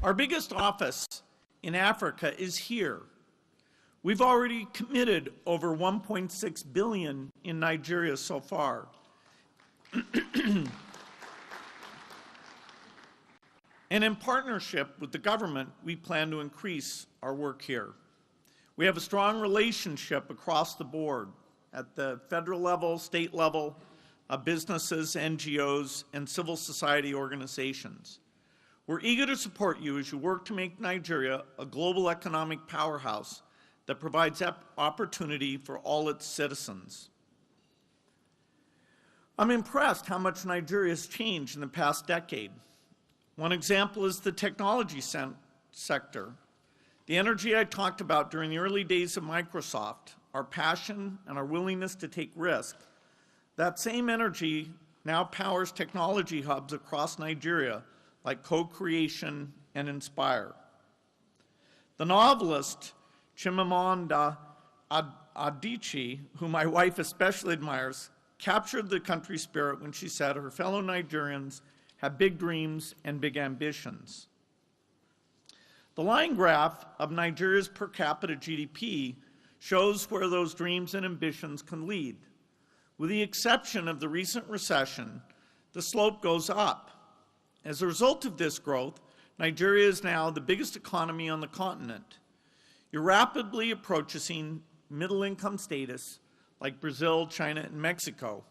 Our biggest office in Africa is here. We've already committed over $1.6 billion in Nigeria so far. And in partnership with the government, we plan to increase our work here. We have a strong relationship across the board at the federal level, state level, businesses, NGOs, and civil society organizations. We're eager to support you as you work to make Nigeria a global economic powerhouse that provides opportunity for all its citizens. I'm impressed how much Nigeria has changed in the past decade. One example is the technology sector. The energy I talked about during the early days of Microsoft, our passion and our willingness to take risks, that same energy now powers technology hubs across Nigeria like Co-Creation and Inspire. The novelist Chimamanda Adichie, who my wife especially admires, captured the country spirit when she said her fellow Nigerians have big dreams and big ambitions. The line graph of Nigeria's per capita GDP shows where those dreams and ambitions can lead. With the exception of the recent recession, the slope goes up. As a result of this growth, Nigeria is now the biggest economy on the continent. You're rapidly approaching middle-income status like Brazil, China, and Mexico.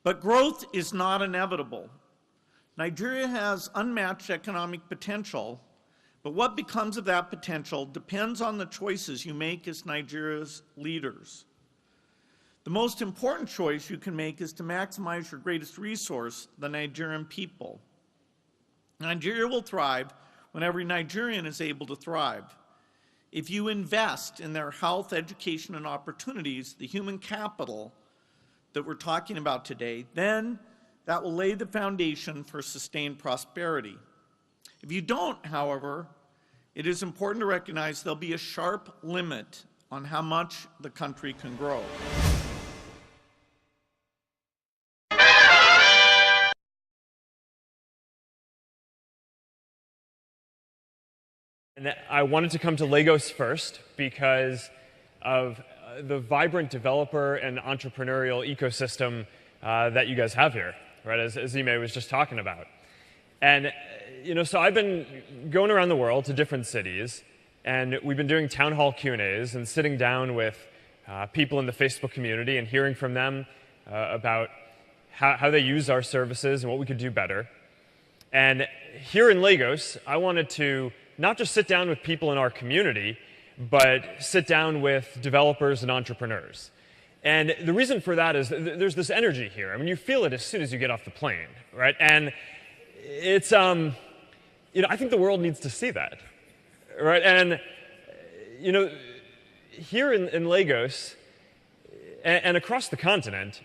But growth is not inevitable. Nigeria has unmatched economic potential, but what becomes of that potential depends on the choices you make as Nigeria's leaders. The most important choice you can make is to maximize your greatest resource, the Nigerian people. Nigeria will thrive when every Nigerian is able to thrive. If you invest in their health, education, and opportunities, the human capital that we're talking about today, then that will lay the foundation for sustained prosperity. If you don't, however, it is important to recognize there'll be a sharp limit on how much the country can grow. And I wanted to come to Lagos first because of the vibrant developer and entrepreneurial ecosystem that you guys have here, right, as Ime was just talking about. And, so I've been going around the world to different cities, and we've been doing town hall Q&As and sitting down with people in the Facebook community and hearing from them about how they use our services and what we could do better. And here in Lagos, I wanted to not just sit down with people in our community, but sit down with developers and entrepreneurs. And the reason for that is there's this energy here. I mean, you feel it as soon as you get off the plane, right? And it's, I think the world needs to see that, right? And, here in Lagos and across the continent,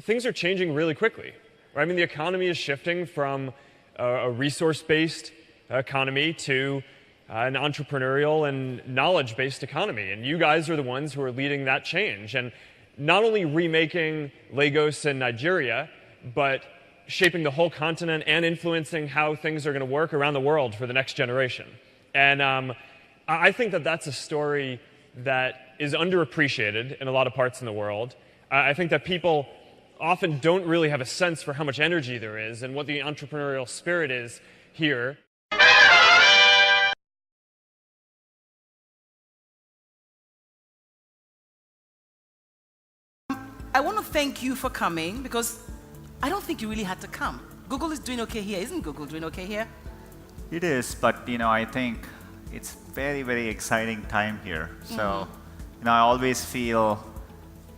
things are changing really quickly, right? I mean, the economy is shifting from a resource-based economy to an entrepreneurial and knowledge-based economy. And you guys are the ones who are leading that change. And not only remaking Lagos and Nigeria, but shaping the whole continent and influencing how things are going to work around the world for the next generation. And I think that that's a story that is underappreciated in a lot of parts in the world. I think that people often don't really have a sense for how much energy there is and what the entrepreneurial spirit is here. I want to thank you for coming because I don't think you really had to come. Google is doing okay here. Isn't Google doing okay here? It is, but I think it's very, very exciting time here. So, I always feel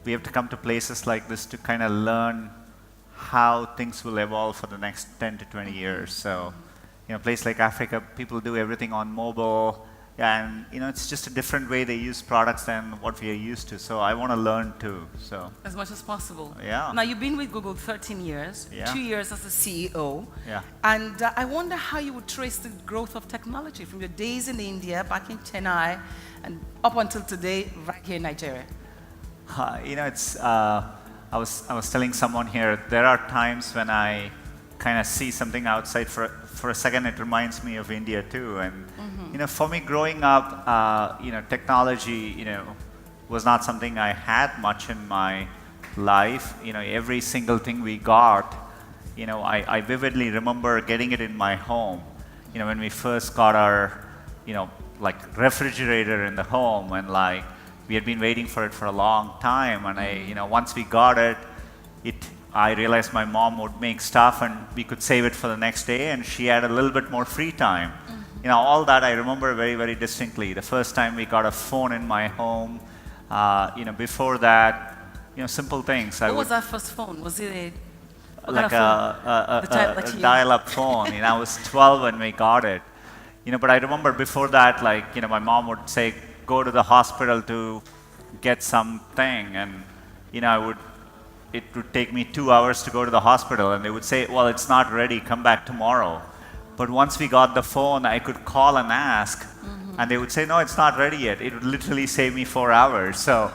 we have to come to places like this to kind of learn how things will evolve for the next 10 to 20 years. So, a place like Africa, people do everything on mobile. And it's just a different way they use products than what we are used to. So I want to learn too. So as much as possible. Yeah. Now you've been with Google 13 years, yeah. 2 years as a CEO. Yeah. And I wonder how you would trace the growth of technology from your days in India, back in Chennai, and up until today, right here in Nigeria. It's. I was telling someone here. There are times when I kind of see something outside for a second, it reminds me of India too. And you know, for me, growing up, you know, technology, you know, was not something I had much in my life. You know, every single thing we got, you know, I vividly remember getting it in my home. You know, when we first got our, you know, like refrigerator in the home, and like we had been waiting for it for a long time, and you know, once we got it, I realized my mom would make stuff and we could save it for the next day, and she had a little bit more free time. You know, all that I remember very, very distinctly. The first time we got a phone in my home, you know, before that, you know, simple things. What was that first phone? Was it like The type that a you- dial-up phone. You know, I was 12 when we got it. You know, but I remember before that, like, you know, my mom would say, go to the hospital to get something, and you know, it would take me 2 hours to go to the hospital, and they would say, well, it's not ready, come back tomorrow. But once we got the phone, I could call and ask, and they would say, no, it's not ready yet. It would literally save me 4 hours. So,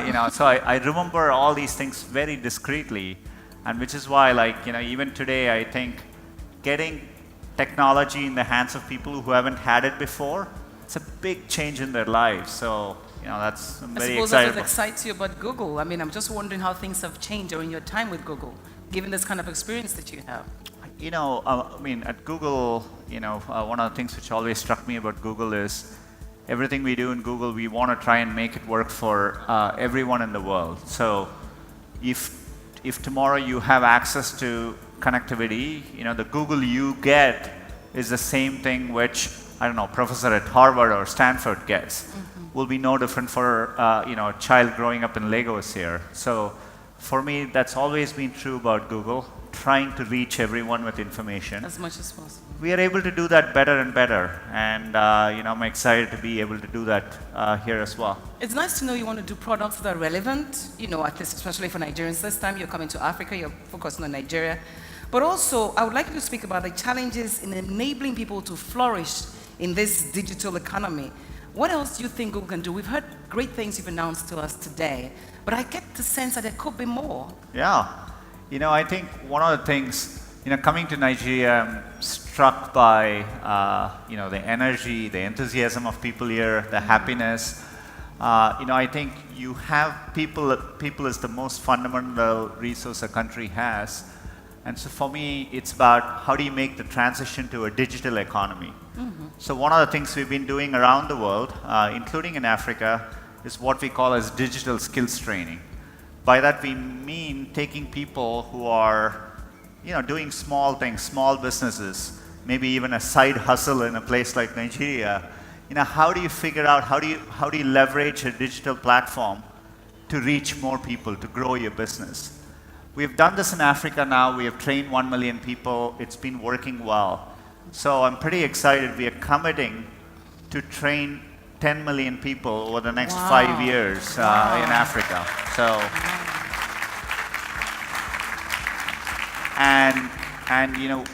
you know, so I remember all these things very discreetly, and which is why, like, you know, even today, I think getting technology in the hands of people who haven't had it before, it's a big change in their lives. So, you know, I'm I very suppose excited. that's what excites you about Google. I mean, I'm just wondering how things have changed during your time with Google, given this kind of experience that you have. You know, I mean, at Google, you know, one of the things which always struck me about Google is everything we do in Google, we want to try and make it work for everyone in the world. So if tomorrow you have access to connectivity, you know, the Google you get is the same thing which, I don't know, professor at Harvard or Stanford gets. Will be no different for, you know, a child growing up in Lagos here. So for me, that's always been true about Google, trying to reach everyone with information. As much as possible. We are able to do that better and better, and you know, I'm excited to be able to do that here as well. It's nice to know you want to do products that are relevant, you know, at least especially for Nigerians. This time you're coming to Africa, you're focusing on Nigeria. But also, I would like you to speak about the challenges in enabling people to flourish in this digital economy. What else do you think Google can do? We've heard great things you've announced to us today, but I get the sense that there could be more. Yeah, you know, I think one of the things, you know, coming to Nigeria, I'm struck by, you know, the energy, the enthusiasm of people here, the happiness. You know, I think you have people is the most fundamental resource a country has. And so for me, it's about how do you make the transition to a digital economy. So one of the things we've been doing around the world, including in Africa, is what we call as digital skills training. By that we mean taking people who are, you know, doing small things, small businesses, maybe even a side hustle in a place like Nigeria. You know, how do you figure out, how do you leverage a digital platform to reach more people, to grow your business? We've done this in Africa now. We have trained 1 million people. It's been working well. So I'm pretty excited. We are committing to train 10 million people over the next 5 years in Africa. So, and you know,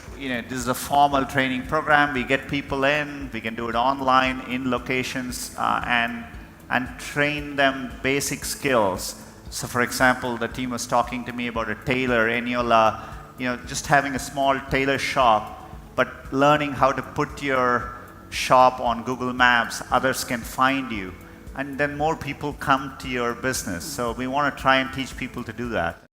this is a formal training program. We get people in. We can do it online in locations and train them basic skills. So for example, the team was talking to me about a tailor, Eniola, you know, just having a small tailor shop, but learning how to put your shop on Google Maps, others can find you, and then more people come to your business. So we want to try and teach people to do that.